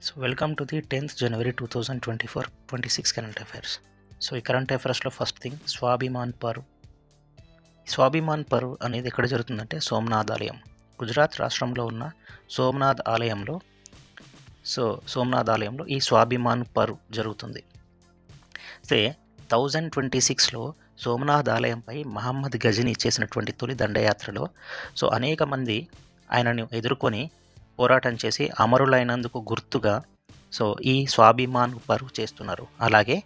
So welcome to the 10th January 2024-26 current affairs. So ఈ current అఫైర్స్లో first thing Swabhiman Parv. Swabhiman Parv అనేది ఎక్కడ జరుగుతుందంటే సోమనాథ్ ఆలయం, గుజరాత్ రాష్ట్రంలో ఉన్న సోమనాథ్ ఆలయంలో ఈ స్వాభిమాన్ పర్వ్ జరుగుతుంది. అయితే 1026లో సోమనాథ్ ఆలయంపై మహమ్మద్ గజని చేసినటువంటి తొలి దండయాత్రలో అనేక మంది ఆయనను ఎదుర్కొని పోరాటం చేసి అమరులైనందుకు గుర్తుగా ఈ స్వాభిమాన్ పర్వ్ చేస్తున్నారు. అలాగే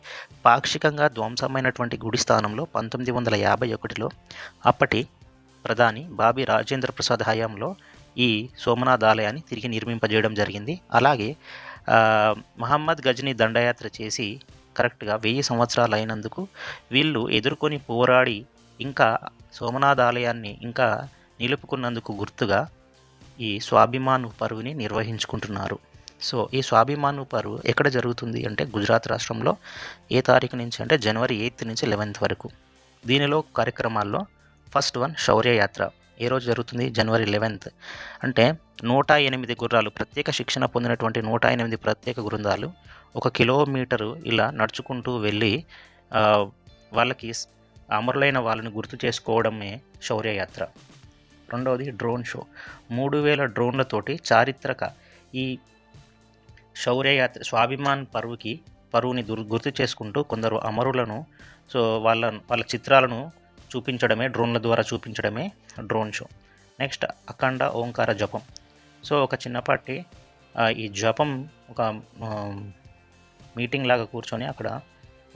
పాక్షికంగా ధ్వంసమైనటువంటి గుడి స్థానంలో 1951లో అప్పటి ప్రధాని బాబీ రాజేంద్ర ప్రసాద్ హయాంలో ఈ సోమనాథ్ ఆలయాన్ని తిరిగి నిర్మింపజేయడం జరిగింది. అలాగే మహమ్మద్ గజని దండయాత్ర చేసి కరెక్ట్గా 1000 సంవత్సరాలు అయినందుకు వీళ్ళు ఎదుర్కొని పోరాడి ఇంకా సోమనాథ్ ఆలయాన్ని ఇంకా నిలుపుకున్నందుకు గుర్తుగా ఈ స్వాభిమాన్ పర్వ్ని నిర్వహించుకుంటున్నారు. ఈ స్వాభిమాన్ పర్వ్ ఎక్కడ జరుగుతుంది అంటే గుజరాత్ రాష్ట్రంలో ఏ తారీఖు నుంచి అంటే January 8 నుంచి 11 వరకు. దీనిలో కార్యక్రమాల్లో ఫస్ట్ వన్ శౌర్య యాత్ర. ఏ రోజు జరుగుతుంది? January 11. అంటే 108 గుర్రాలు, ప్రత్యేక శిక్షణ పొందినటువంటి 108 ప్రత్యేక బృందాలు 1 కిలోమీటరు ఇలా నడుచుకుంటూ వెళ్ళి వాళ్ళకి అమరులైన వాళ్ళని గుర్తు చేసుకోవడమే శౌర్య యాత్ర. రెండవది డ్రోన్ షో. 3000 డ్రోన్లతోటి చారిత్రక ఈ శౌర్య యాత్ర స్వాభిమాన్ పర్వ్ని గుర్తు చేసుకుంటూ కొందరు అమరులను వాళ్ళ చిత్రాలను చూపించడమే, డ్రోన్ల ద్వారా చూపించడమే డ్రోన్ షో. నెక్స్ట్ అఖండ ఓంకార జపం. ఒక చిన్నపాటి ఈ జపం ఒక మీటింగ్ లాగా కూర్చొని అక్కడ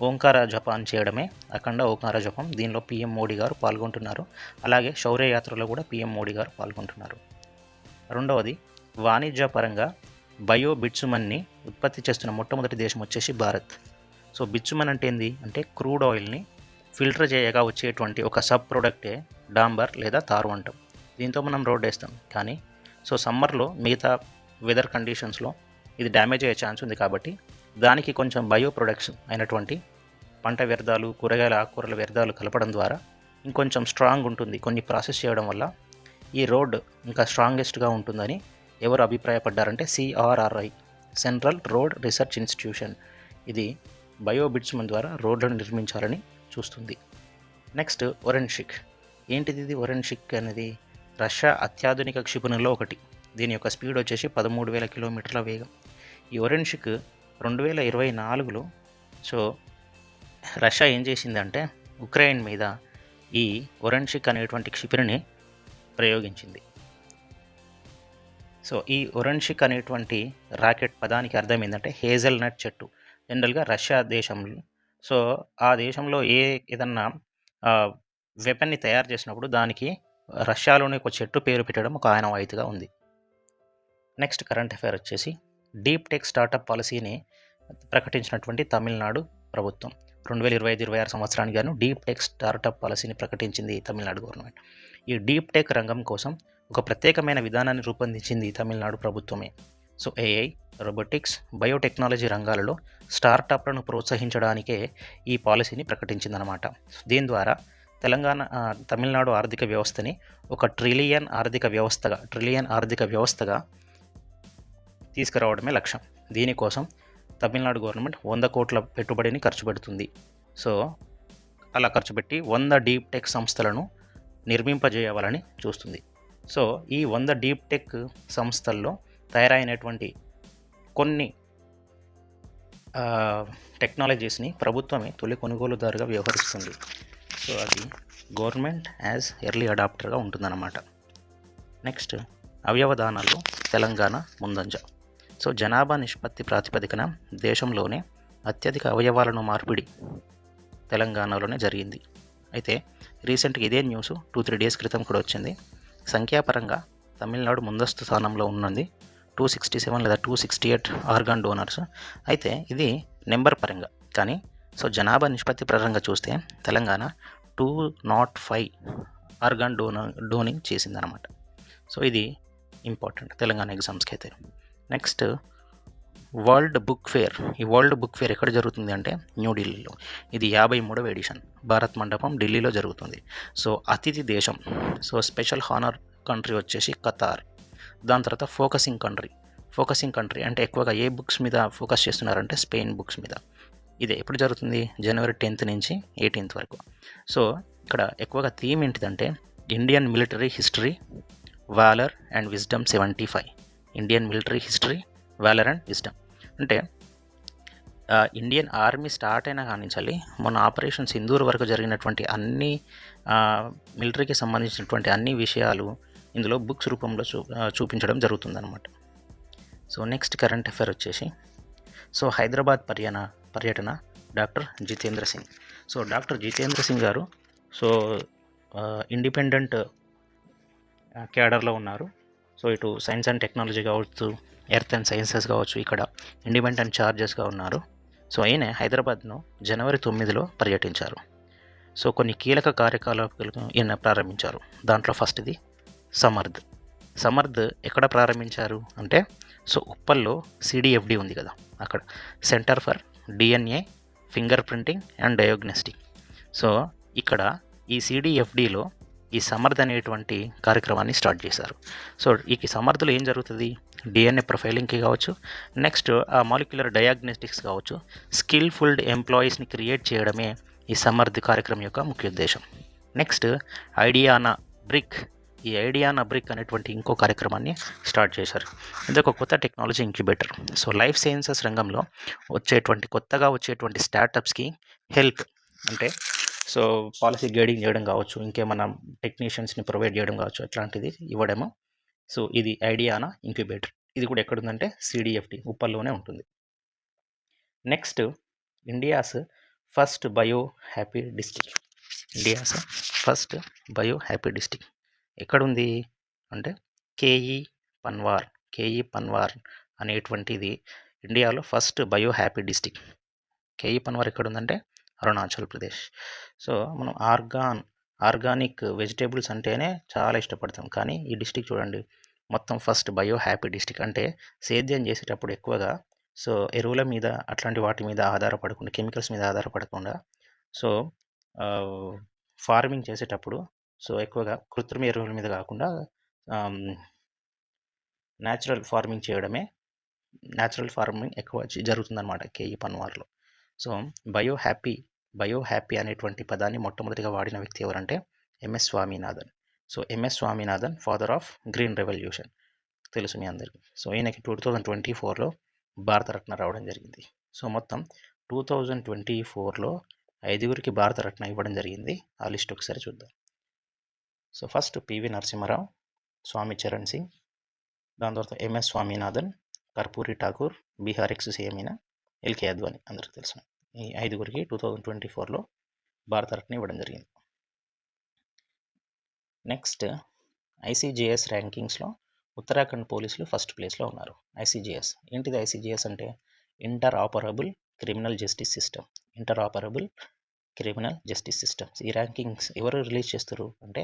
ఓంకార జపాన్ని చేయడమే అఖండ ఓంకార జపం. దీనిలో PM మోడీ గారు పాల్గొంటున్నారు. అలాగే శౌర్య యాత్రలో కూడా PM మోడీ గారు పాల్గొంటున్నారు. రెండవది వాణిజ్యపరంగా బయో బిట్సుమన్ని ఉత్పత్తి చేస్తున్న మొట్టమొదటి దేశం వచ్చేసి భారత్. బిట్సుమన్ అంటే ఏంది అంటే క్రూడ్ ఆయిల్ని ఫిల్టర్ చేయగా వచ్చేటువంటి ఒక సబ్ ప్రోడక్టే డాంబర్ లేదా తారు అంటాం. దీంతో మనం రోడ్ వేస్తాం. కానీ సమ్మర్లో మిగతా వెదర్ కండిషన్స్లో ఇది డ్యామేజ్ అయ్యే ఛాన్స్ ఉంది. కాబట్టి దానికి కొంచెం బయో ప్రొడక్షన్ అయినటువంటి పంట వ్యర్థాలు, కూరగాయల ఆకుకూరల వ్యర్థాలు కలపడం ద్వారా ఇంకొంచెం స్ట్రాంగ్ ఉంటుంది. కొన్ని ప్రాసెస్ చేయడం వల్ల ఈ రోడ్ ఇంకా స్ట్రాంగెస్ట్గా ఉంటుందని ఎవరు అభిప్రాయపడ్డారంటే CRRI, central road research institution. ఇది బయో బిట్సుమన్ ద్వారా రోడ్లను నిర్మించాలని చూస్తుంది. నెక్స్ట్ ఒరెన్షిక్. ఏంటిది ఇది? ఒరెన్షిక్ అనేది రష్యా అత్యాధునిక క్షిపణుల్లో ఒకటి. దీని యొక్క స్పీడ్ వచ్చేసి 13,000 కిలోమీటర్ల వేగం. ఈ ఒరెన్షిక్ 2024లో రష్యా ఏం చేసిందంటే ఉక్రెయిన్ మీద ఈ ఒరెన్షిక్ అనేటువంటి క్షిపణిని ప్రయోగించింది. ఈ ఒరెన్షిక్ అనేటువంటి రాకెట్ పదానికి అర్థం ఏంటంటే హేజల్నట్ చెట్టు. జనరల్గా రష్యా దేశంలో ఆ దేశంలో ఏదన్నా వెపన్ని తయారు చేసినప్పుడు దానికి రష్యాలోని ఒక చెట్టు పేరు పెట్టడం ఒక ఆనవాయితీగా ఉంది. నెక్స్ట్ కరెంట్ అఫైర్ వచ్చేసి డీప్ టెక్ స్టార్టప్ పాలసీని ప్రకటించినటువంటి తమిళనాడు ప్రభుత్వం. 2025-26 సంవత్సరానికి గాను డీప్ టెక్ స్టార్టప్ పాలసీని ప్రకటించింది తమిళనాడు గవర్నమెంట్. ఈ డీప్ టెక్ రంగం కోసం ఒక ప్రత్యేకమైన విధానాన్ని రూపొందించింది తమిళనాడు ప్రభుత్వమే. AI, రోబోటిక్స్, బయోటెక్నాలజీ రంగాలలో స్టార్టప్లను ప్రోత్సహించడానికే ఈ పాలసీని ప్రకటించిందనమాట. దీని ద్వారా తమిళనాడు ఆర్థిక వ్యవస్థని ఒక ట్రిలియన్ ఆర్థిక వ్యవస్థగా తీసుకురావడమే లక్ష్యం. దీనికోసం తమిళనాడు గవర్నమెంట్ 100 కోట్ల పెట్టుబడిని ఖర్చు పెడుతుంది. అలా ఖర్చు పెట్టి 100 డీప్ టెక్ సంస్థలను నిర్మింపజేయవాలని చూస్తుంది. ఈ 100 డీప్ టెక్ సంస్థల్లో తయారైనటువంటి కొన్ని టెక్నాలజీస్ని ప్రభుత్వమే తొలి కొనుగోలుదారుగా వ్యవహరిస్తుంది. అది గవర్నమెంట్ యాజ్ ఎర్లీ అడాప్టర్గా ఉంటుందన్నమాట. నెక్స్ట్ అవయవదానాల్లో తెలంగాణ ముందంజ. జనాభా నిష్పత్తి ప్రాతిపదికన దేశంలోనే అత్యధిక అవయవాలను మార్పిడి తెలంగాణలోనే జరిగింది. అయితే రీసెంట్గా ఇదే న్యూస్ 2-3 డేస్ క్రితం కూడా వచ్చింది. సంఖ్యాపరంగా తమిళనాడు ముందస్తు స్థానంలో ఉన్నది. 267 లేదా 268 ఆర్గాన్ డోనర్స్. అయితే ఇది నెంబర్ పరంగా, కానీ జనాభా నిష్పత్తి పరంగా చూస్తే తెలంగాణ 205 ఆర్గాన్ డోనింగ్ చేసిందనమాట. ఇది ఇంపార్టెంట్ తెలంగాణ ఎగ్జామ్స్కి అయితే. Next world book fair. ఈ వరల్డ్ బుక్ ఫేర్ ఎక్కడ జరుగుతుంది అంటే న్యూఢిల్లీలో. ఇది 53వ ఎడిషన్. భారత్ మండపం ఢిల్లీలో జరుగుతుంది. అతిథి దేశం స్పెషల్ హానర్ కంట్రీ వచ్చేసి ఖతార్. దాని తర్వాత ఫోకసింగ్ కంట్రీ ఫోకసింగ్ కంట్రీ అంటే ఎక్కువగా ఏ బుక్స్ మీద ఫోకస్ చేస్తున్నారంటే స్పెయిన్ బుక్స్ మీద. ఇదే ఎప్పుడు జరుగుతుంది? జనవరి 10th నుంచి 18th వరకు. సో ఇక్కడ ఎక్కువగా థీమ్ ఏంటిదంటే Indian military history, Waller and wisdom 75. Indian military history, Waller and wisdom అంటే ఇండియన్ ఆర్మీ స్టార్ట్ అయినా కానించాలి మొన్న ఆపరేషన్ సింధూర్ వరకు జరిగినటువంటి అన్ని మిలిటరీకి సంబంధించినటువంటి అన్ని విషయాలు ఇందులో బుక్స్ రూపంలో చూపించడం జరుగుతుందన్నమాట. సో నెక్స్ట్ కరెంట్ అఫైర్ వచ్చేసి సో హైదరాబాద్ పర్యటన doctor Jitendra Singh. So doctor Jitendra Singh గారు సో ఇండిపెండెంట్ క్యాడర్లో ఉన్నారు. సో ఇటు సైన్స్ అండ్ టెక్నాలజీ కావచ్చు, ఎర్త్ అండ్ సైన్సెస్ కావచ్చు, ఇక్కడ ఇండిపెండెంట్ ఛార్జెస్గా ఉన్నారు. సో ఈయన హైదరాబాద్ను జనవరి 9లో పర్యటించారు. సో కొన్ని కీలక కార్యకలాపాలకు ఈయన ప్రారంభించారు. దాంట్లో ఫస్ట్ది సమర్థ్ ఎక్కడ ప్రారంభించారు అంటే సో ఉప్పల్లో CDFD ఉంది కదా, అక్కడ centre for DNA finger printing and diagnostic. So ఇక్కడ ఈ CDFDలో ఈ సమర్థ్ అనేటువంటి కార్యక్రమాన్ని స్టార్ట్ చేశారు. సో ఈ సమర్థలో ఏం జరుగుతుంది? DNA ప్రొఫైలింగ్కి కావచ్చు, నెక్స్ట్ ఆ మాలిక్యులర్ డయాగ్నోస్టిక్స్ కావచ్చు, స్కిల్ఫుల్డ్ ఎంప్లాయీస్ని క్రియేట్ చేయడమే ఈ సమర్థ్ కార్యక్రమం యొక్క ముఖ్య ఉద్దేశం. నెక్స్ట్ ఐడియానా బ్రిక్ అనేటువంటి ఇంకో కార్యక్రమాన్ని స్టార్ట్ చేశారు. ఇది ఒక కొత్త technology incubator. So life sciences రంగంలో కొత్తగా వచ్చేటువంటి స్టార్టప్స్కి హెల్ప్ అంటే సో పాలసీ గైడింగ్ చేయడం కావచ్చు, ఇంకేమైనా టెక్నీషియన్స్ని ప్రొవైడ్ చేయడం కావచ్చు, అట్లాంటిది ఇవ్వడము. సో ఇది ఐడియానా ఇంక్యుబేటర్. ఇది కూడా ఎక్కడుందంటే CDFD ఉప్పల్లోనే ఉంటుంది. Next India's first bio happy district ఎక్కడుంది అంటే కేఈ పన్వార్ అనేటువంటిది ఇండియాలో ఫస్ట్ బయో హ్యాపీ డిస్టిక్. కేఈ పన్వార్ ఎక్కడుందంటే అరుణాచల్ ప్రదేశ్. సో మనం ఆర్గానిక్ వెజిటేబుల్స్ అంటేనే చాలా ఇష్టపడతాం, కానీ ఈ డిస్టిక్ చూడండి మొత్తం ఫస్ట్ బయో హ్యాపీ డిస్టిక్. అంటే సేద్యం చేసేటప్పుడు ఎక్కువగా సో ఎరువుల మీద అట్లాంటి వాటి మీద ఆధారపడకుండా, కెమికల్స్ మీద ఆధారపడకుండా సో ఫార్మింగ్ చేసేటప్పుడు సో ఎక్కువగా కృత్రిమ ఎరువుల మీద కాకుండా న్యాచురల్ ఫార్మింగ్ ఎక్కువ జరుగుతుందన్నమాట కేఈ పన్వార్లో. సో బయో హ్యాపీ అనేటువంటి పదాన్ని మొట్టమొదటిగా వాడిన వ్యక్తి ఎవరంటే MS Swaminathan. So MS Swaminathan father of green revolution తెలుసు మీ అందరికీ. సో ఈయనకి 2024లో భారతరత్న రావడం జరిగింది. సో మొత్తం 2024లో 5గురికి భారతరత్న ఇవ్వడం జరిగింది. ఆ లిస్ట్ ఒకసారి చూద్దాం. సో ఫస్ట్ PV నరసింహారావు, స్వామి చరణ్ సింగ్, దాని తర్వాత MS Swaminathan, Karpoori Thakur, Bihar ex-CM LK Advani అందరికి తెలుసు. ఈ 5గురికి 2024లో భారతరత్న ఇవ్వడం జరిగింది. నెక్స్ట్ ICJS ర్యాంకింగ్స్లో ఉత్తరాఖండ్ పోలీసులు ఫస్ట్ ప్లేస్లో ఉన్నారు. ICJS ఏంటిది? ICJS అంటే inter operable criminal justice systems. ఈ ర్యాంకింగ్స్ ఎవరు రిలీజ్ చేస్తారు అంటే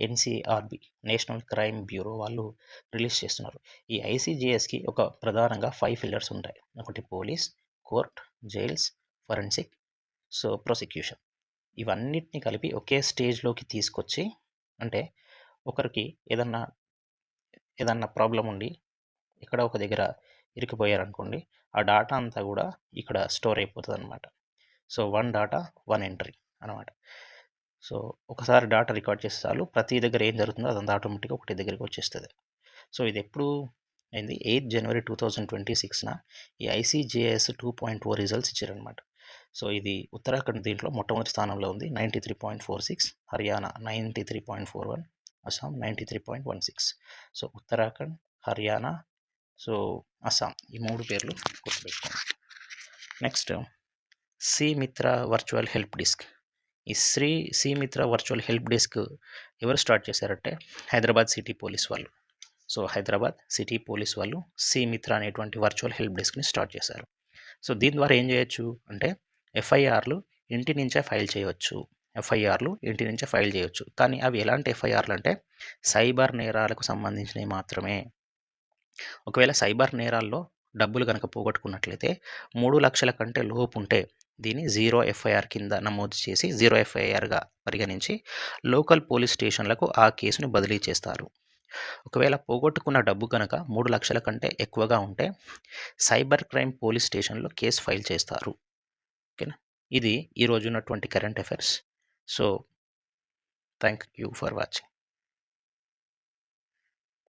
NCRB నేషనల్ క్రైమ్ బ్యూరో వాళ్ళు రిలీజ్ చేస్తున్నారు. ఈ ICJSకి ఒక ప్రధానంగా 5 పిల్లర్స్ ఉంటాయి. ఒకటి police, court, jails, forensic, so prosecution. ఇవన్నిటిని కలిపి ఒకే స్టేజ్లోకి తీసుకొచ్చి అంటే ఒకరికి ఏదన్నా ప్రాబ్లం ఉండి ఇక్కడ ఒక దగ్గర ఇరికిపోయారనుకోండి, ఆ డాటా అంతా కూడా ఇక్కడ స్టోర్ అయిపోతుంది అనమాట. సో 1 డాటా 1 ఎంట్రీ అనమాట. సో ఒకసారి డాటా రికార్డ్ చేస్తే చాలు, ప్రతి దగ్గర ఏం జరుగుతుందో అదంతా ఆటోమేటిక్గా ఒకటి దగ్గరికి వచ్చేస్తుంది. సో ఇది ఎప్పుడు అయింది? 8 జనవరి 2026న ఈ ICJS 2.0 రిజల్ట్స్ ఇచ్చారనమాట. సో ఇది ఉత్తరాఖండ్ దీంట్లో మొట్టమొదటి స్థానంలో ఉంది, 93.46, హర్యానా 93.41, అస్సాం 93.16. సో ఉత్తరాఖండ్, హర్యానా, సో అస్సాం ఈ 3 పేర్లు గుర్తుపెట్టుకోండి. నెక్స్ట్ సిమిత్ర వర్చువల్ హెల్ప్ డెస్క్. ఈ సిమిత్ర వర్చువల్ హెల్ప్ డెస్క్ ఎవరు స్టార్ట్ చేశారంటే హైదరాబాద్ సిటీ పోలీస్ వాళ్ళు. సో హైదరాబాద్ సిటీ పోలీస్ వాళ్ళు సిమిత్ర అనేటువంటి వర్చువల్ హెల్ప్ డెస్క్ని స్టార్ట్ చేశారు. సో దీని ద్వారా ఏం చేయొచ్చు అంటే FIRలు ఇంటి నుంచే ఫైల్ చేయవచ్చు. కానీ అవి ఎలాంటి FIRలు అంటే సైబర్ నేరాలకు సంబంధించినవి మాత్రమే. ఒకవేళ సైబర్ నేరాల్లో డబ్బులు కనుక పోగొట్టుకున్నట్లయితే 3 లక్షల కంటే లోపు ఉంటే దీన్ని 0 FIR కింద నమోదు చేసి 0 FIRగా పరిగణించి లోకల్ పోలీస్ స్టేషన్లకు ఆ కేసును బదిలీ చేస్తారు. ఒకవేళ పోగొట్టుకున్న డబ్బు కనుక 3,00,000 కంటే ఎక్కువగా ఉంటే సైబర్ క్రైమ్ పోలీస్ స్టేషన్‌లో కేస్ ఫైల్ చేస్తారు. ఓకేనా? ఇది ఈరోజు ఉన్నటువంటి current affairs. So, thank you for watching.